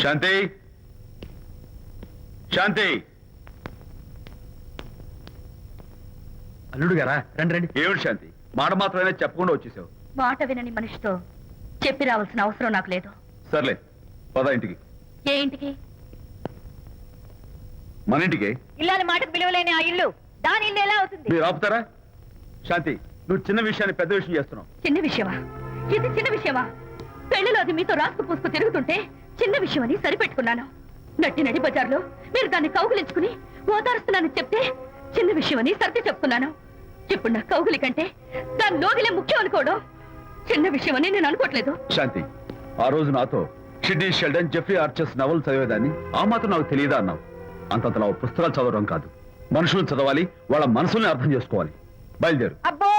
శాంతి శాంతి అల్లుడు గారా రండి రండి. ఏమిటి శాంతి మాట మాత్రమే చెప్పకుండా వచ్చేసావు? మాట వినని మనిషితో చెప్పి రావాల్సిన అవసరం నాకు లేదు. సర్లే పద ఇంటికి. ఏ ఇంటికి? మన ఇంటికి. ఇల్లాలి మాటకు విలువలేని ఆ ఇల్లు దాని ఇల్లు ఎలా అవుతుంది? మీరు ఆపుతారా? శాంతి నువ్వు చిన్న విషయాన్ని పెద్ద విషయం చేస్తున్నావు. చిన్న విషయమా? ఇది చిన్న విషయమా? పెళ్లిలో అది మీతో రాసుకు పూసుకు తిరుగుతుంటే చిన్న విషయం అని సరిపెట్టుకున్నాను. నట్టి నడి బజార్లో మీరు దాన్ని కౌగులించుకుని ఓదారుస్తున్నానని చెప్తే చిన్న విషయం అని సర్ది చెప్తున్నాను. ఇప్పుడు నా కౌగులి కంటే దాని లోగిలే ముఖ్యం అనుకోవడం చిన్న విషయం అని నేను అనుకోవట్లేదు. శాంతి ఆ రోజు నాతో షిడ్నీ షెల్డన్, జెఫ్రీ ఆర్చర్స్ నవలు చదివేదాన్ని ఆ మాత్రం నాకు తెలియదా అన్నావు. అంతంతలా పుస్తకాలు చదవడం కాదు, మనుషులను చదవాలి, వాళ్ళ మనసుల్ని అర్థం చేసుకోవాలి. బయలుదేరు. అబ్బో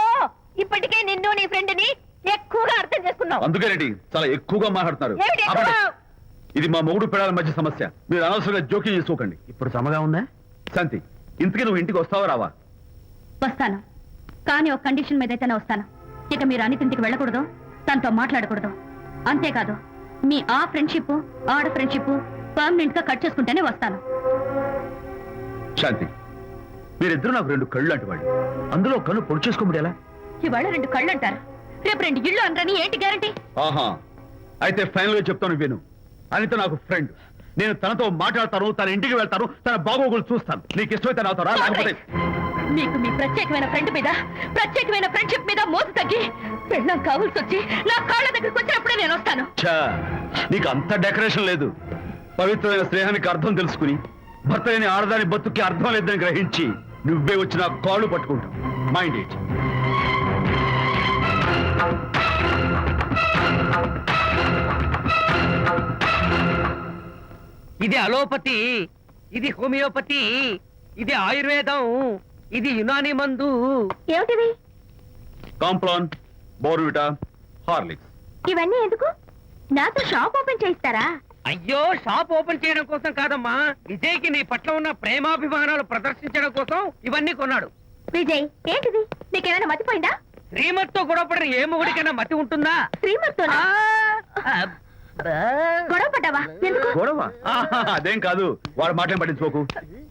ఇప్పటికే నిన్ను నీ ఫ్రెండ్ ని ఎక్కువగా అర్థం చేసుకున్నావు. అందుకేనండి చాలా ఎక్కువగా మాట్లాడుతున్నారు. ఏమిటి ఎక్కువ? ఆపండి. ఇది మా మొగుడు పిల్లల మధ్య సమస్య, మీరు అనవసరంగా జోక్యం చేసుకోకండి. ఇప్పుడు సమగా ఉందా? శాంతి ఇంతకీ నువ్వు ఇంటికి వస్తావా రావా? వస్తాను, కానీ ఒక కండిషన్ మీద అయితేనే వస్తాను. ఇక మీరు అనితింటికి వెళ్ళకూడదు, తనతో మాట్లాడకూడదు. అంతేకాదు మీ ఆ ఫ్రెండ్షిప్ ఆడ ఫ్రెండ్షిప్ పర్మనెంట్ గా కట్ చేసుకుంటేనే వస్తాను. శాంతి మీరిద్దరూ నాకు రెండు కళ్ళు లాంటి వాళ్ళు, అందులో కళ్ళు పొడి చేసుకోమడి ఎలా? ఇవాళ రెండు కళ్ళు అంటారు, రేపు రెండు ఇళ్ళు అంటారని ఏంటి గ్యారంటీ? ఆహా అయితే ఫైనల్ గా చెప్తాను విను. అనిత నాకు ఫ్రెండ్, నేను తనతో మాట్లాడతాను, తన ఇంటికి వెళ్తాను, తన బాగోగులు చూస్తాను. నీకు ఇష్టమైతే నాతో రా, లేకపోతే మీకు మీ ప్రత్యేకమైన ఫ్రెండ్ మీద ప్రత్యేకమైన ఫ్రెండ్షిప్ మీద మోసు తగ్గి పెళ్ళం కావాల్సి వచ్చి నా కాళ్ళ దగ్గరికి వచ్చినప్పుడే నేను వస్తాను. ఛా, నీకు అంత డెకరేషన్ లేదు. పవిత్రమైన స్నేహానికి అర్థం తెలుసుకుని భర్త లేని ఆడదాని బతుక్కి అర్థం లేదని గ్రహించి నువ్వే వచ్చి నా కాళ్ళు పట్టుకుంటావు. Mind it. ఇది అలోపతి, ఇది హోమియోపతి, ఇది ఆయుర్వేదం, ఇది యునాని మందు. ఏమిటివి? Complan, Bournvita, Horlicks. ఇవన్నీ ఎందుకు? నాతో షాప్ ఓపెన్ చేయిస్తారా? అయ్యో షాప్ ఓపెన్ చేయడం కోసం కాదమ్మా, విజయ్కి నీ పట్ల ఉన్న ప్రేమాభిమానాలు ప్రదర్శించడం కోసం ఇవన్నీ కొన్నాడు. విజయ్ ఏంటిది? నీకేమైనా మతిపోయిందా? శ్రీమతితో గొడవపడిన ఏ మొగుడికైనా మతి ఉంటుందా? శ్రీమతితో గొడవ పడ్డావా? ఎందుకు గొడవ? ఆహా, అదేం కాదు. వాడు మాటలు పట్టించుకోకు.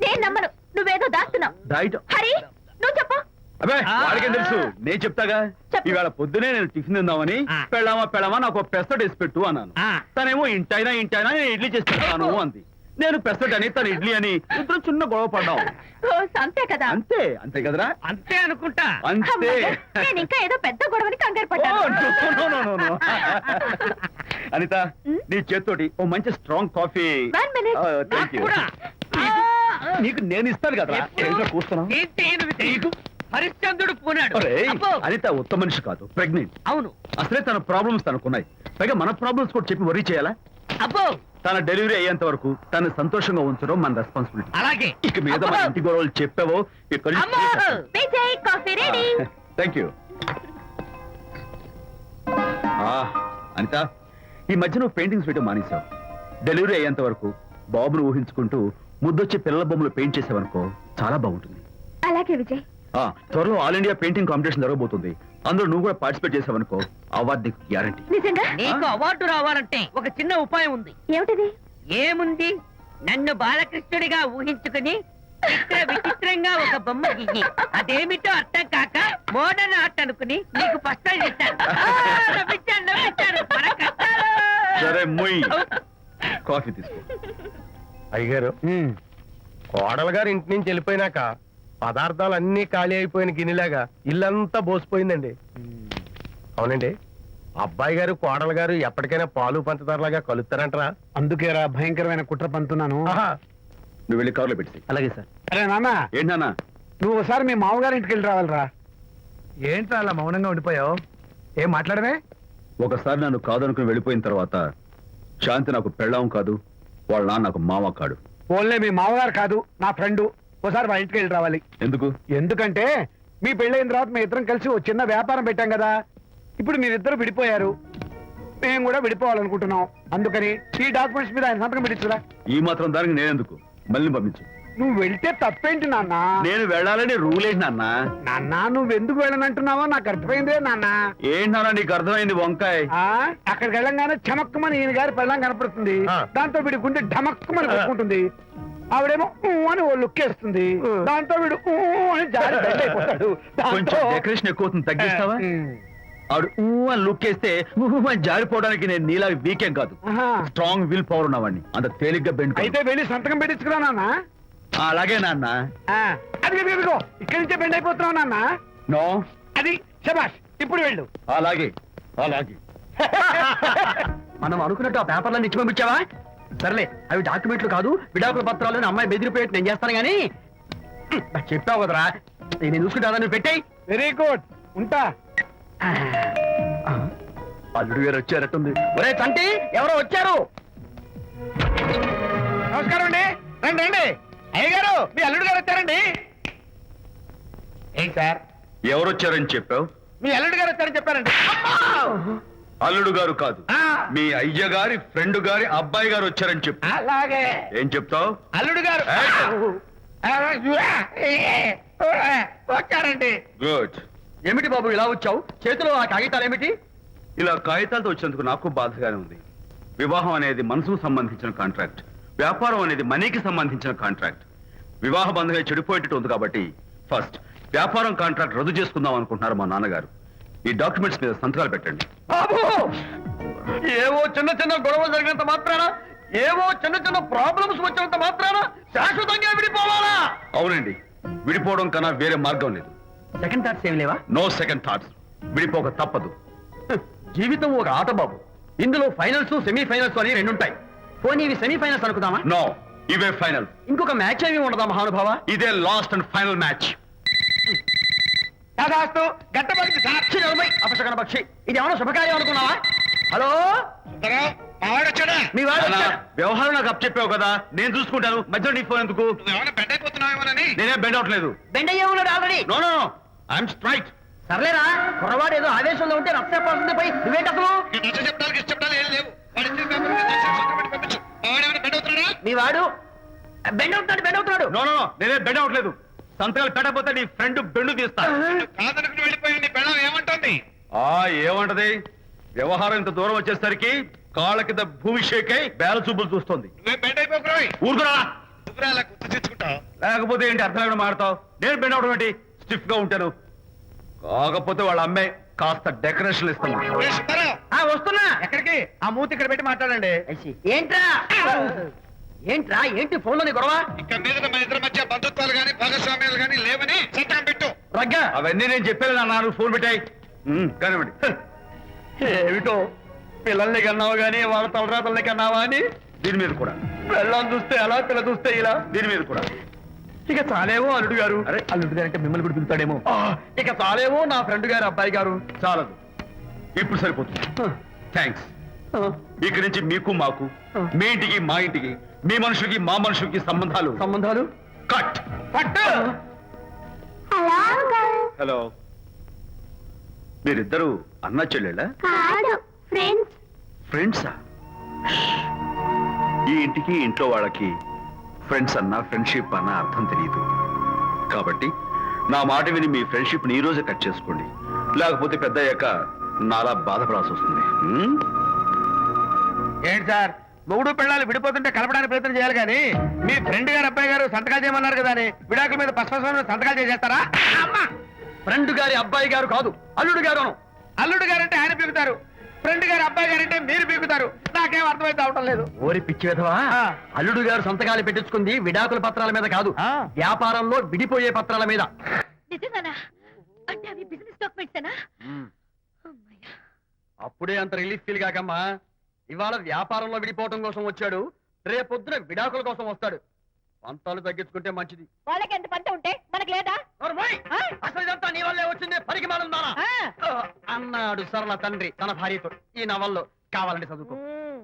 నేను నమ్మను, నువ్వేదో దాస్తున్నావు. డైట్. హరి నువ్వు చెప్పు. అబ్బే వాడికేం తెలుసు, నేను చెప్తాగా. చెప్పు. ఈవేళ పొద్దునే నేను టిఫిన్ తిందామని పెళ్ళామా నాకు పెసరట్ వేసి పెట్టు అన్నాను. తనేమో ఇంటైనా నేను ఇడ్లీ చేసి పెడతాను అంది. నేను పెసరట్ అని తను ఇడ్లీ అని ఇద్దరు చిన్న గొడవ పడ్డాం. అంతే కదా? అంతే అంతే కదరా? అంతే అనుకుంటా. అంతే. అమ్మయ్య, నేను ఇంకా ఏదో పెద్ద గొడవని కంగారు ఓ, పడ్డాను. no. అనిత నీ చేత్తోటి ఓ మంచి strong coffee. One minute. Thank you. కూడా. నీకు నేను ఇస్తాను కదా. కూస్తున్నావు. ఏంటి ఈయన విజయ్? హరిశ్చంద్రుడు పూనాడు. అబ్బో. అనిత ఉత్తమ మనిషి కాదు, ప్రెగ్నెంట్. అవును. అసలే తన ప్రాబ్లమ్స్ తనకున్నాయి, పైగా మన ప్రాబ్లమ్స్ కూడా చెప్పి వరీ చేయాలా? అబ్బో తన డెలివరీ అయ్యేంత వరకు తను సంతోషంగా ఉంచడం మన రెస్పాన్సిబిలిటీ. అలాగే. ఇక మీద మన ఇంటి గొడవలు చెప్పావో ఇక్కడ అమ్మో. Vijay coffee ready. Thank you. Anitha ఈ మధ్య నువ్వు పెయింటింగ్స్ వేయడం మానేశావు. డెలివరీ అయ్యేంత వరకు బాబును ఊహించుకుంటూ ముద్దొచ్చే పిల్లల బొమ్మలు పెయింట్ చేసావనుకో చాలా బాగుంటుంది. అలాగే విజయ్. త్వరలో ఆల్ ఇండియా పెయింటింగ్ కాంపిటీషన్ జరగబోతుంది, అందులో నువ్వు కూడా పార్టిసిపేట్ చేసావనుకో అవార్డు నీకు గ్యారంటీ. నిజంగా? నీకు అవార్డు రావాలంటే ఒక చిన్న ఉపాయం ఉంది. ఏమిటిది? ఏముంది, నన్ను బాలకృష్ణుడిగా ఊహించుకుని విచిత్రంగా ఒక బొమ్మ గీయి, అదేమిటో అర్థం కాక మోడర్న్ ఆర్ట్ అనుకుని నీకు ఫస్ట్ చేశాను. సరే మొయ్, కాఫీ తీసుకో. అయ్యగారు, కోడలు గారు ఇంటి నుంచి వెళ్ళిపోయినాక పదార్థాలు అన్ని ఖాళీ అయిపోయిన గిన్నెలాగా ఇల్లంతా బోసిపోయిందండి. అవునండి, అబ్బాయి గారు కోడలు గారు ఎప్పటికైనా పాలు పంచదారలాగా కలుస్తారంటరా? అందుకేరా భయంకరమైన కుట్ర పంతున్నాను. నువ్వు వెళ్ళి కారులో పెట్టి. అలాగే సార్. అరే నాన్న, ఏంటన్నా? నువ్వు ఒకసారి మీ మామగారి ఇంటికి వెళ్ళి రావాలిరా. ఏంట్రా అలా మౌనంగా ఉండిపోయావు? ఏం మాట్లాడమే? ఒకసారి నన్ను కాదనుకుని వెళ్ళిపోయిన తర్వాత శాంతి నాకు పెళ్ళాం కాదు, వాళ్ళ నాన్న నాకు మామ కాడు. ఓన్లే మీ మామగారు కాదు, నా ఫ్రెండ్. ఒకసారి మా ఇంటికి వెళ్ళి రావాలి. ఎందుకు? ఎందుకంటే మీ పెళ్ళైన తర్వాత మీ ఇద్దరం కలిసి ఓ చిన్న వ్యాపారం పెట్టాం కదా. ఇప్పుడు మీరిద్దరు విడిపోయారు, మేము కూడా విడిపోవాలనుకుంటున్నాం. అందుకని ఈ డాక్యుమెంట్స్ మీద ఆయన సంతకం పెట్టించురా. ఈ మాత్రం దానికి నేనెందుకు? మళ్ళీ పంపించు. నువ్వు వెళ్తే తప్పేంటి నాన్న నేను వెళ్ళాలని రూల్ ఏంటి నాన్న? నాన్న నువ్వెందుకు వెళ్ళనంటున్నావో నాకు అర్థమైందే నాన్న ఏంటి నాన్న నీకు అర్థమైంది వంకాయ్? అక్కడికి వెళ్ళంగానే చమక్కుమని ఈయన గారి పెళ్ళం కనపడుతుంది. దాంతో వీడి గుండె ఢమక్కుమని కొట్టుకుంటుంది. ఆవిడేమో ఊ అని ఓ లుక్ వేస్తుంది. దాంతో వీడు ఊ అని జారి బెడ్ అయిపోతాడు. కొంచెం డెకరేషన్ ఎక్కువ అవుతుంది, తగ్గిస్తావా? ఆవిడ ఊ అని లుక్ వేస్తే ఊ అని జారిపోవడానికి నేను నీలా వీకేం కాదు, స్ట్రాంగ్ విల్ పవర్ ఉన్నవాడిని. అంత తేలిగ్గా బెండ్ అయితే వెళ్ళి సంతకం పెట్టించుకురా నాన్న. అలాగే నాన్న. అది ఇదిగో ఇక్కడి నుంచే బెండ్ అయిపోతున్నావు నాన్న. నో, అది శబాష్, ఇప్పుడు వెళ్ళు. అలాగే అలాగే. మనం అనుకున్నట్టు ఆ పేపర్లను ఇచ్చి పంపించావా? సర్లే, అవి డాక్యుమెంట్లు కాదు, విడాకుల పత్రాలు. అమ్మాయి బెదిరిపోయేట్టు నేను చేస్తాను గానీ చెప్పావు కదరా, నేను చూసుకుంటా. నువ్వు పెట్టాయి. వెరీ గుడ్, ఉంటా. అల్లుడు గారు వచ్చారట్టుంది. ఒరే తంటి, ఎవరో వచ్చారు. నమస్కారం అండి. రండి రండి. అయ్య గారు, మీ అల్లుడు గారు వచ్చారండి. ఏంటి సార్, ఎవరు వచ్చారని చెప్పావు? మీ అల్లుడు గారు వచ్చారని చెప్పారండి. అల్లుడు గారు కాదు, మీ అయ్య గారి ఫ్రెండ్ గారి అబ్బాయి గారు వచ్చారని చెప్పు. అలాగే. ఏం చెప్తావు? అల్లుడు గారు వచ్చారండి. గుడ్. ఏమిటి బాబు ఇలా వచ్చావు? చేతిలో ఆ కాగితాలు ఏమిటి? ఇలా కాగితాలతో వచ్చినందుకు నాకు బాధగానే ఉంది. వివాహం అనేది మనసుకు సంబంధించిన కాంట్రాక్ట్, వ్యాపారం అనేది మనీకి సంబంధించిన కాంట్రాక్ట్. వివాహ బంధంగా చెడిపోయేటట్టు ఉంది కాబట్టి ఫస్ట్ వ్యాపారం కాంట్రాక్ట్ రద్దు చేసుకుందాం అనుకుంటున్నారు మా నాన్నగారు. ఈ డాక్యుమెంట్స్ మీద సంతకాలు పెట్టండి. బాబు, ఏవో చిన్న చిన్న గొడవలు జరిగినంత మాత్రాన, ఏవో చిన్న చిన్న ప్రాబ్లమ్స్ వచ్చినంత మాత్రాన శాశ్వతంగా విడిపోవాలా? అవునండి, విడిపోవడం కన్నా వేరే మార్గం లేదు. సెకండ్ థాట్స్ ఏమి లేవా? No second thoughts. విడిపోక తప్పదు. జీవితం ఒక ఆట బాబు. ఇందులో ఫైనల్స్, సెమీఫైనల్స్ అని రెండుంటాయి. పోనీ ఇవి సెమీఫైనల్స్ అనుకుందామా? నో, ఇవే ఫైనల్. ఇంకొక మ్యాచ్ ఏమి ఉండదా మహానుభావ? ఇదే లాస్ట్ అండ్ ఫైనల్ మ్యాచ్. దాదాస్తు గట్టబడింది సార్. అపశకన పక్షి, ఇది ఏమైనా శుభకార్యం అనుకున్నావా? హలో, మీ వాడు నాన్న, వచ్చాడా? వ్యవహారం నాకు అప్ చెప్పావు కదా, నేను చూసుకుంటాను. మధ్యలో నీ ఫోన్ ఎందుకు? బెడ్ అయిపోతున్నావేమోనని. నేనేం బెండ్ అవట్లేదు. బెండ్ అయ్యే ఉన్నాడు already. No no no, I'm straight. సర్లేరా, కుర్రవాడు ఏదో ఆవేశంలో ఉంటే రక్తపోతుంది పోయి నువ్వేంటి అసలు? మీ వాడు బెండ్ అవుతున్నాడు, బెండ్ అవుతున్నాడు. నో నో నో, నేనే బెండ్ అవట్లేదు. సంతకాలు పెట్టకపోతే నీ ఫ్రెండ్ బెండు తీస్తా. ఏమంటుంది? ఏమంటది? వ్యవహారం ఇంత దూరం వచ్చేసరికి కాళ్ళ కింద భూమి షేక్ అయి బేల చూపులు చూస్తుంది. బెడ్ అయిపోకురాయి. ఊరుకురా. గుర్తు తెచ్చుకుంటావు. లేకపోతే ఏంటి అర్థం లేకుండా మాడతావు? నేను బెండ్ అవడం ఏంటి? స్టిఫ్ గా ఉంటాను. కాకపోతే వాళ్ళ అమ్మాయి కాస్త డెకరేషన్ ఇస్తాను. వస్తున్నా. ఎక్కడికి? ఆ మూతి ఇక్కడ పెట్టి మాట్లాడండి. ఏంట్రా ఏంట్రా ఏంటి ఫోన్ లోని గొడవ? ఇక మీద మన ఇద్దరి మధ్య బంధుత్వాలు గాని భాగస్వామ్యాలు గాని లేవని సంతకం పెట్టు. రగ్గా, అవన్నీ నేను చెప్పాను అన్నారు. ఫోన్ పెట్టాయి కానివ్వండి. ఏమిటో పిల్లల్ని కన్నావు గానీ వాళ్ళ తలరాతల్ని కన్నావా అని. దీని మీద కూడా పిల్లల్ని చూస్తే అలా, పిల్ల చూస్తే ఇలా. దీని మీద కూడా. ఇక చాలేమో అల్లుడు గారు. అరే, అల్లుడు గారు అంటే మిమ్మల్ని కూడా పిలుతాడేమో. ఇక చాలేమో నా ఫ్రెండ్ గారు అబ్బాయి గారు. చాలదు, ఇప్పుడు సరిపోతుంది. థ్యాంక్స్. ఇక్కడి నుంచి మీకు మాకు, మీ ఇంటికి మా ఇంటికి, మీ మనుషులకి మా మనుషులకి సంబంధాలు సంబంధాలు కట్. పట్టు. హలో, మీరిద్దరు అన్నా చెల్లెళ్ళా? ఫ్రెండ్సా? ఈ ఇంటికి ఇంట్లో వాళ్ళకి ఫ్రెండ్స్ అన్నా ఫ్రెండ్షిప్ అన్న అర్థం తెలియదు. కాబట్టి నా మాట విని మీ ఫ్రెండ్షిప్ ని ఈ రోజే కట్ చేసుకోండి. లేకపోతే పెద్ద అయ్యాక నాలా బాధపడాల్సి వస్తుంది. ఏంటి సార్, మొగుడు పిల్లలు విడిపోతుంటే కలపడానికి ప్రయత్నం చేయాలి కానీ మీ ఫ్రెండ్ గారు అబ్బాయి గారు సంతకాలు చేయమన్నారు కదా అని విడాకుల మీద పశ్చిమ సంతకాలు చేసేస్తారా? ఫ్రెండ్ గారి అబ్బాయి గారు కాదు, అల్లుడు గారు. అల్లుడు గారంటే ఆయన పీకుతారు, ఫ్రెండ్ గారు అబ్బాయి గారంటే మీరు పీకుతారు. నాకేం అర్థమైతే అవటం లేదు. ఓరి పిచ్చి విధవా, అల్లుడు గారు సంతకాలు పెట్టించుకుంది విడాకుల పత్రాల మీద కాదు, వ్యాపారంలో విడిపోయే పత్రాల మీద. నిజంగానా? అంటే అవి బిజినెస్ డాక్యుమెంట్సేనా? అమ్మయ్య. అప్పుడే అంత రిలీఫ్ ఫీల్ కాకమ్మా. ఇవాళ వ్యాపారంలో విడిపోవటం కోసం వచ్చాడు, రేపొద్దున విడాకుల కోసం వస్తాడు. పంతాలు తగ్గించుకుంటే మంచిది. వాళ్ళకి ఎంత పంట ఉంటే మనకు లేదా? అసలు ఇదంతా నీ వల్లే వచ్చింది, పనికి మాలం అన్నాడు సరళ తండ్రి తన భార్యతో. ఈ నవల్లో కావాలంటే చదువుకో.